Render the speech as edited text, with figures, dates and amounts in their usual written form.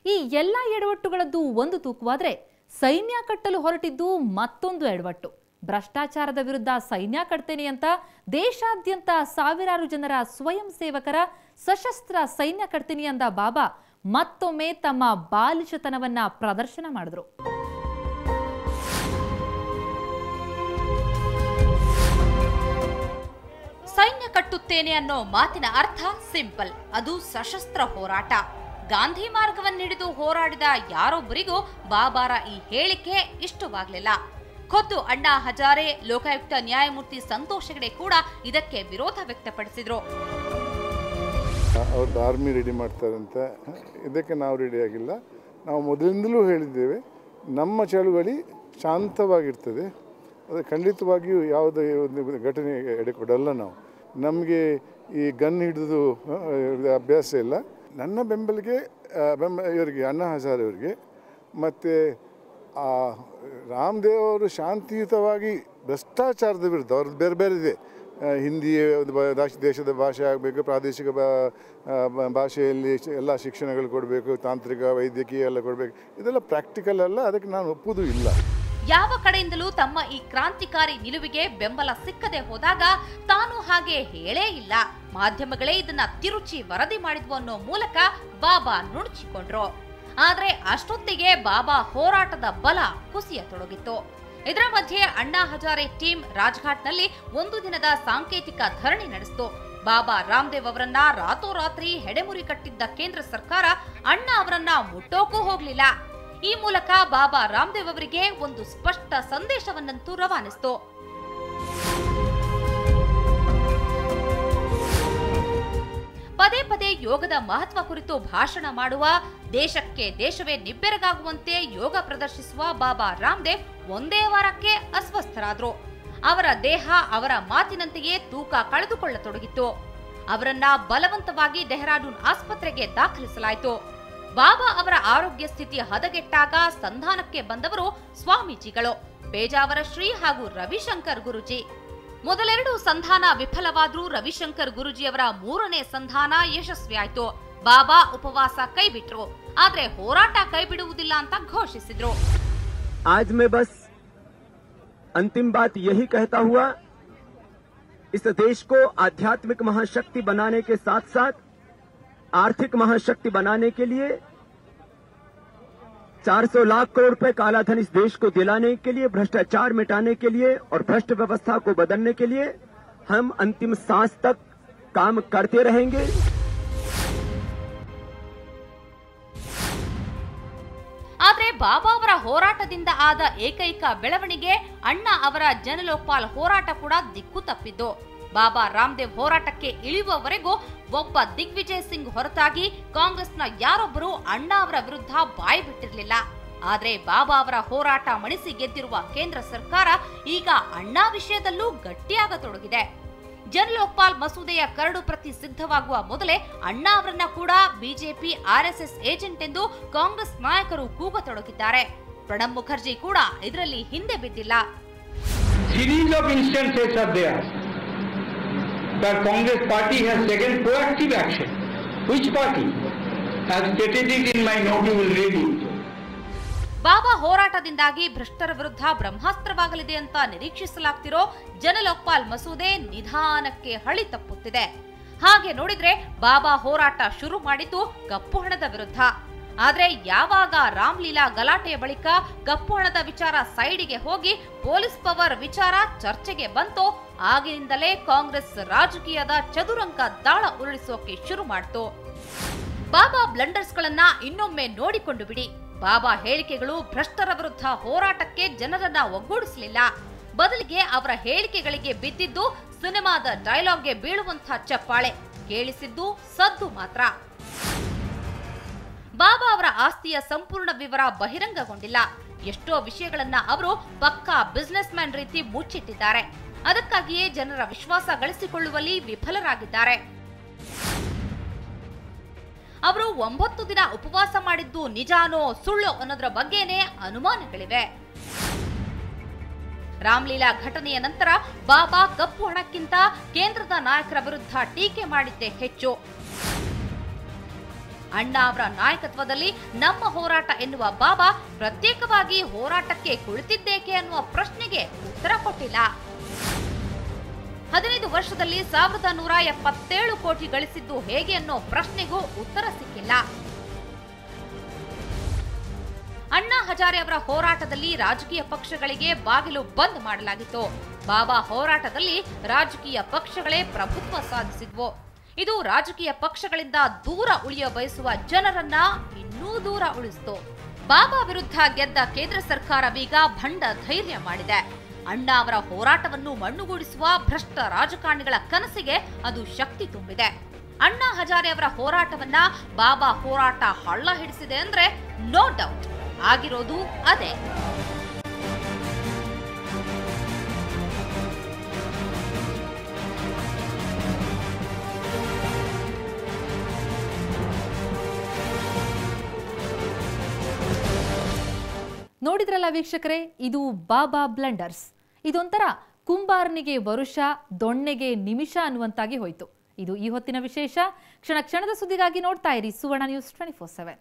ಈ ಎಲ್ಲ ಎಡವಟ್ಟುಗಳದ್ದು ಒಂದು ತೂಕವಾದ್ರೆ ಸೈನ್ಯ ಕಟ್ಟಲು ಹೊರಟಿದ್ದು ಮತ್ತೊಂದು ಎಡವಟ್ಟು. ಭ್ರಷ್ಟಾಚಾರದ ವಿರುದ್ಧ ಸೈನ್ಯ ಕಟ್ತೇನೆ ಅಂತ ದೇಶಾದ್ಯಂತ ಸಾವಿರಾರು ಜನರ ಸ್ವಯಂ ಸೇವಕರ ಸಶಸ್ತ್ರ ಸೈನ್ಯ ಕಟ್ತೀನಿ ಅಂದ ಬಾಬಾ ಮತ್ತೊಮ್ಮೆ ತಮ್ಮ ಬಾಲಿಶತನವನ್ನ ಪ್ರದರ್ಶನ ಮಾಡಿದ್ರು. ಸೈನ್ಯ ಕಟ್ಟುತ್ತೇನೆ ಅನ್ನೋ ಮಾತಿನ ಅರ್ಥ ಸಿಂಪಲ್, ಅದು ಸಶಸ್ತ್ರ ಹೋರಾಟ. ಗಾಂಧಿ ಮಾರ್ಗವನ್ನಿಡಿದು ಹೋರಾಡಿದ ಯಾರೊಬ್ಬರಿಗೂ ಬಾಬಾರ ಈ ಹೇಳಿಕೆ ಇಷ್ಟವಾಗಲಿಲ್ಲ. ಖುದ್ದು ಅಣ್ಣಾ ಹಜಾರೆ, ಲೋಕಾಯುಕ್ತ ನ್ಯಾಯಮೂರ್ತಿ ಸಂತೋಷ್ ಹೆಗಡೆ ಕೂಡ ಇದಕ್ಕೆ ವಿರೋಧ ವ್ಯಕ್ತಪಡಿಸಿದ್ರು. ಅವ್ರದ್ದು ಆರ್ಮಿ ರೆಡಿ ಮಾಡ್ತಾರಂತೆ, ಇದಕ್ಕೆ ನಾವು ರೆಡಿ ಆಗಿಲ್ಲ. ನಾವು ಮೊದಲಿಂದಲೂ ಹೇಳಿದ್ದೇವೆ, ನಮ್ಮ ಚಳುವಳಿ ಶಾಂತವಾಗಿರ್ತದೆ, ಅದು ಖಂಡಿತವಾಗಿಯೂ ಯಾವುದೇ ಒಂದು ಘಟನೆ ಎಡೆಕೊಡಲ್ಲ. ನಮಗೆ ಈ ಗನ್ ಹಿಡಿದು ಅಭ್ಯಾಸ ಇಲ್ಲ. ನನ್ನ ಬೆಂಬಲಿಗೆ ಇವರಿಗೆ ಅಣ್ಣಾ ಹಜಾರೆ ಅವರಿಗೆ ಮತ್ತು ರಾಮದೇವ್ ಅವರು ಶಾಂತಿಯುತವಾಗಿ ಭ್ರಷ್ಟಾಚಾರದ ವಿರುದ್ಧ ಅವ್ರದ್ದು ಬೇರೆ ಬೇರೆ ಇದೆ. ಹಿಂದಿ ಒಂದು ದೇಶದ ಭಾಷೆ ಆಗಬೇಕು, ಪ್ರಾದೇಶಿಕ ಭಾಷೆಯಲ್ಲಿ ಎಲ್ಲ ಶಿಕ್ಷಣಗಳು ಕೊಡಬೇಕು, ತಾಂತ್ರಿಕ ವೈದ್ಯಕೀಯ ಎಲ್ಲ ಕೊಡಬೇಕು, ಇದೆಲ್ಲ ಪ್ರಾಕ್ಟಿಕಲ್ ಅಲ್ಲ, ಅದಕ್ಕೆ ನಾನು ಒಪ್ಪುವುದೂ ಇಲ್ಲ. ಯಾವ ಕಡೆಯಿಂದಲೂ ತಮ್ಮ ಈ ಕ್ರಾಂತಿಕಾರಿ ನಿಲುವಿಗೆ ಬೆಂಬಲ ಸಿಕ್ಕದೆ ಹೋದಾಗ ತಾನು ಹಾಗೆ ಹೇಳೇ ಇಲ್ಲ, ಮಾಧ್ಯಮಗಳೇ ಇದನ್ನ ತಿರುಚಿ ವರದಿ ಮಾಡಿದ್ವು ಅನ್ನೋ ಮೂಲಕ ಬಾಬಾ ನುಣುಚಿಕೊಂಡ್ರು. ಆದ್ರೆ ಅಷ್ಟೊತ್ತಿಗೆ ಬಾಬಾ ಹೋರಾಟದ ಬಲ ಕುಸಿಯತೊಡಗಿತ್ತು. ಇದರ ಮಧ್ಯೆ ಅಣ್ಣಾ ಹಜಾರೆ ಟೀಮ್ ರಾಜ್ಘಾಟ್ನಲ್ಲಿ ಒಂದು ದಿನದ ಸಾಂಕೇತಿಕ ಧರಣಿ ನಡೆಸಿತು. ಬಾಬಾ ರಾಮದೇವ್ ಅವರನ್ನ ರಾತೋರಾತ್ರಿ ಹೆಡೆಮುರಿ ಕಟ್ಟಿದ್ದ ಕೇಂದ್ರ ಸರ್ಕಾರ ಅಣ್ಣಾ ಅವರನ್ನ ಮುಟ್ಟೋಕೂ ಹೋಗ್ಲಿಲ್ಲ. ಈ ಮೂಲಕ ಬಾಬಾ ರಾಮದೇವ್ ಅವರಿಗೆ ಒಂದು ಸ್ಪಷ್ಟ ಸಂದೇಶವನ್ನಂತೂ ರವಾನಿಸಿತು. ಪದೇ ಪದೇ ಯೋಗದ ಮಹತ್ವ ಕುರಿತು ಭಾಷಣ ಮಾಡುವ, ದೇಶಕ್ಕೆ ದೇಶವೇ ನಿಬ್ಬೆರಗಾಗುವಂತೆ ಯೋಗ ಪ್ರದರ್ಶಿಸುವ ಬಾಬಾ ರಾಮದೇವ್ ಒಂದೇ ವಾರಕ್ಕೆ ಅಸ್ವಸ್ಥರಾದ್ರು. ಅವರ ದೇಹ ಅವರ ಮಾತಿನಂತೆಯೇ ತೂಕ ಕಳೆದುಕೊಳ್ಳತೊಡಗಿತ್ತು. ಅವರನ್ನ ಬಲವಂತವಾಗಿ ಡೆಹ್ರಾಡೂನ್ ಆಸ್ಪತ್ರೆಗೆ ದಾಖಲಿಸಲಾಯಿತು. ಬಾಬಾ ಅವರ ಆರೋಗ್ಯ ಸ್ಥಿತಿ ಹದಗೆಟ್ಟಾಗ ಸಂಧಾನಕ್ಕೆ ಬಂದವರು ಸ್ವಾಮೀಜಿಗಳು ಪೇಜಾವರ ಶ್ರೀ ಹಾಗೂ ರವಿಶಂಕರ್ ಗುರುಜಿ. ಮೊದಲೆರಡು ಸಂಧಾನ ವಿಫಲವಾದ್ರೂ ರವಿಶಂಕರ್ ಗುರುಜಿಯವರ ಮೂರನೇ ಸಂಧಾನ ಯಶಸ್ವಿಯಾಯಿತು. ಬಾಬಾ ಉಪವಾಸ ಕೈಬಿಟ್ರು, ಆದ್ರೆ ಹೋರಾಟ ಕೈಬಿಡುವುದಿಲ್ಲ ಅಂತ ಘೋಷಿಸಿದ್ರು. आज मैं बस अंतिम बात यही कहता हुआ इस देश को आध्यात्मिक महाशक्ति बनाने के साथ साथ आर्थिक महाशक्ति बनाने के लिए 400 लाख करोड़ रुपए काला धन इस देश को दिलाने के लिए, भ्रष्टाचार मिटाने के लिए और भ्रष्ट व्यवस्था को बदलने के लिए हम अंतिम सांस तक काम करते रहेंगे. ಆದ್ರೆ ಬಾಬಾ ಅವರ ಹೋರಾಟದಿಂದ ಆದ ಏಕೈಕ ಬೆಳವಣಿಗೆ ಅಣ್ಣಾ ಅವರ ಜನಲೋಕ್ಪಾಲ್ ಹೋರಾಟ ಕೂಡ ದಿಕ್ಕು ತಪ್ಪಿದ್ದು. ಬಾಬಾ ರಾಮದೇವ್ ಹೋರಾಟಕ್ಕೆ ಇಳಿಯುವವರೆಗೂ ಒಬ್ಬ ದಿಗ್ವಿಜಯ್ ಸಿಂಗ್ ಹೊರತಾಗಿ ಕಾಂಗ್ರೆಸ್ನ ಯಾರೊಬ್ಬರು ಅಣ್ಣಾ ಅವರ ವಿರುದ್ಧ ಬಾಯಿ ಬಿಟ್ಟಿರಲಿಲ್ಲ. ಆದ್ರೆ ಬಾಬಾ ಅವರ ಹೋರಾಟ ಮಣಿಸಿ ಗೆದ್ದಿರುವ ಕೇಂದ್ರ ಸರ್ಕಾರ ಈಗ ಅಣ್ಣಾ ವಿಷಯದಲ್ಲೂ ಗಟ್ಟಿಯಾಗತೊಡಗಿದೆ. ಜನಲೋಕ್ಪಾಲ್ ಮಸೂದೆಯ ಕರಡು ಪ್ರತಿ ಸಿದ್ಧವಾಗುವ ಮೊದಲೇ ಅಣ್ಣಾ ಅವರನ್ನ ಕೂಡ ಬಿಜೆಪಿ ಆರ್ಎಸ್ಎಸ್ ಏಜೆಂಟ್ ಎಂದು ಕಾಂಗ್ರೆಸ್ ನಾಯಕರು ಕೂಗತೊಡಗಿದ್ದಾರೆ. ಪ್ರಣಬ್ ಮುಖರ್ಜಿ ಕೂಡ ಇದರಲ್ಲಿ ಹಿಂದೆ ಬಿದ್ದಿಲ್ಲ. The Congress party has taken proactive action. Which party? As stated it in my note, you will read it. ಬಾಬಾ ಹೋರಾಟದಿಂದಾಗಿ ಭ್ರಷ್ಟರ ವಿರುದ್ಧ ಬ್ರಹ್ಮಾಸ್ತ್ರವಾಗಲಿದೆ ಅಂತ ನಿರೀಕ್ಷಿಸಲಾಗ್ತಿರೋ ಜನಲೋಕ್ಪಾಲ್ ಮಸೂದೆ ನಿಧಾನಕ್ಕೆ ಹಳಿ ತಪ್ಪುತ್ತಿದೆ. ಹಾಗೆ ನೋಡಿದ್ರೆ ಬಾಬಾ ಹೋರಾಟ ಶುರು ಮಾಡಿದ್ದು ಕಪ್ಪು ಹಣದ ವಿರುದ್ಧ. ಆದ್ರೆ ಯಾವಾಗ ರಾಮ್ಲೀಲಾ ಗಲಾಟೆಯ ಬಳಿಕ ಕಪ್ಪು ಹಣದ ವಿಚಾರ ಸೈಡಿಗೆ ಹೋಗಿ ಪೊಲೀಸ್ ಪವರ್ ವಿಚಾರ ಚರ್ಚೆಗೆ ಬಂತೋ ಆಗಿನಿಂದಲೇ ಕಾಂಗ್ರೆಸ್ ರಾಜಕೀಯದ ಚದುರಂಗ ದಾಳ ಉರುಳಿಸೋಕೆ ಶುರು ಮಾಡ್ತು. ಬಾಬಾ ಬ್ಲಂಡರ್ಸ್ ಗಳನ್ನ ಇನ್ನೊಮ್ಮೆ ನೋಡಿಕೊಂಡು ಬಿಡಿ. ಬಾಬಾ ಹೇಳಿಕೆಗಳು ಭ್ರಷ್ಟರ ವಿರುದ್ಧ ಹೋರಾಟಕ್ಕೆ ಜನರನ್ನ ಒಗ್ಗೂಡಿಸಲಿಲ್ಲ. ಬದಲಿಗೆ ಅವರ ಹೇಳಿಕೆಗಳಿಗೆ ಬಿದ್ದಿದ್ದು ಸಿನಿಮಾದ ಡೈಲಾಗ್ಗೆ ಬೀಳುವಂತಹ ಚಪ್ಪಾಳೆ, ಕೇಳಿಸಿದ್ದು ಸದ್ದು ಮಾತ್ರ. ಬಾಬಾ ಅವರ ಆಸ್ತಿಯ ಸಂಪೂರ್ಣ ವಿವರ ಬಹಿರಂಗಗೊಂಡಿಲ್ಲ. ಎಷ್ಟೋ ವಿಷಯಗಳನ್ನ ಅವರು ಪಕ್ಕಾ ಬಿಸಿನೆಸ್ ಮ್ಯಾನ್ ರೀತಿ ಮುಚ್ಚಿಟ್ಟಿದ್ದಾರೆ. ಅದಕ್ಕಾಗಿಯೇ ಜನರ ವಿಶ್ವಾಸ ಗಳಿಸಿಕೊಳ್ಳುವಲ್ಲಿ ವಿಫಲರಾಗಿದ್ದಾರೆ. ಅವರು 9 ದಿನ ಉಪವಾಸ ಮಾಡಿದ್ದು ನಿಜಾನೋ ಸುಳ್ಳೋ ಅನ್ನೋದರ ಬಗ್ಗೆನೇ ಅನುಮಾನಗಳಿವೆ. ರಾಮ್ಲೀಲಾ ಘಟನೆಯ ನಂತರ ಬಾಬಾ ಕಪ್ಪು ಹಣಕ್ಕಿಂತ ಕೇಂದ್ರದ ನಾಯಕರ ವಿರುದ್ಧ ಟೀಕೆ ಮಾಡಿದ್ದೇ ಹೆಚ್ಚು. ಅಣ್ಣಾ ಅವರ ನಾಯಕತ್ವದಲ್ಲಿ ನಮ್ಮ ಹೋರಾಟ ಎನ್ನುವ ಬಾಬಾ ಪ್ರತ್ಯೇಕವಾಗಿ ಹೋರಾಟಕ್ಕೆ ಕುಳಿತಿದ್ದೇಕೆ ಅನ್ನುವ ಪ್ರಶ್ನೆಗೆ ಉತ್ತರ ಕೊಟ್ಟಿಲ್ಲ. 15 ವರ್ಷದಲ್ಲಿ 1177 ಕೋಟಿ ಗಳಿಸಿದ್ದು ಹೇಗೆ ಅನ್ನೋ ಪ್ರಶ್ನೆಗೂ ಉತ್ತರ ಸಿಕ್ಕಿಲ್ಲ. ಅಣ್ಣಾ ಹಜಾರೆ ಅವರ ಹೋರಾಟದಲ್ಲಿ ರಾಜಕೀಯ ಪಕ್ಷಗಳಿಗೆ ಬಾಗಿಲು ಬಂದ್ ಮಾಡಲಾಗಿತ್ತು. ಬಾಬಾ ಹೋರಾಟದಲ್ಲಿ ರಾಜಕೀಯ ಪಕ್ಷಗಳೇ ಪ್ರಭುತ್ವ ಸಾಧಿಸಿದ್ವು. ಇದು ರಾಜಕೀಯ ಪಕ್ಷಗಳಿಂದ ದೂರ ಉಳಿಯ ಬಯಸುವ ಜನರನ್ನ ಇನ್ನೂ ದೂರ ಉಳಿಸಿತು. ಬಾಬಾ ವಿರುದ್ಧ ಗೆದ್ದ ಕೇಂದ್ರ ಸರ್ಕಾರವೀಗ ಭಂಡ ಧೈರ್ಯ ಮಾಡಿದೆ. ಅಣ್ಣಾ ಅವರ ಹೋರಾಟವನ್ನು ಮಣ್ಣುಗೂಡಿಸುವ ಭ್ರಷ್ಟ ರಾಜಕಾರಣಿಗಳ ಕನಸಿಗೆ ಅದು ಶಕ್ತಿ ತುಂಬಿದೆ. ಅಣ್ಣಾ ಹಜಾರೆ ಅವರ ಹೋರಾಟವನ್ನ ಬಾಬಾ ಹೋರಾಟ ಹಳ್ಳ ಹಿಡಿಸಿದೆ ಅಂದ್ರೆ ನೋ ಡೌಟ್, ಆಗಿರೋದು ಅದೇ. ನೋಡಿದ್ರಲ್ಲ ವೀಕ್ಷಕರೇ, ಇದು ಬಾಬಾ ಬ್ಲಂಡರ್ಸ್. ಇದೊಂಥರ ಕುಂಬಾರನಿಗೆ ವರುಷ, ದೊಣ್ಣೆಗೆ ನಿಮಿಷ ಅನ್ನುವಂತಾಗಿ ಹೋಯಿತು. ಇದು ಈ ಹೊತ್ತಿನ ವಿಶೇಷ. ಕ್ಷಣ ಕ್ಷಣದ ಸುದ್ದಿಗಾಗಿ ನೋಡ್ತಾ ಇರಿ ಸುವರ್ಣ ನ್ಯೂಸ್ 24/7.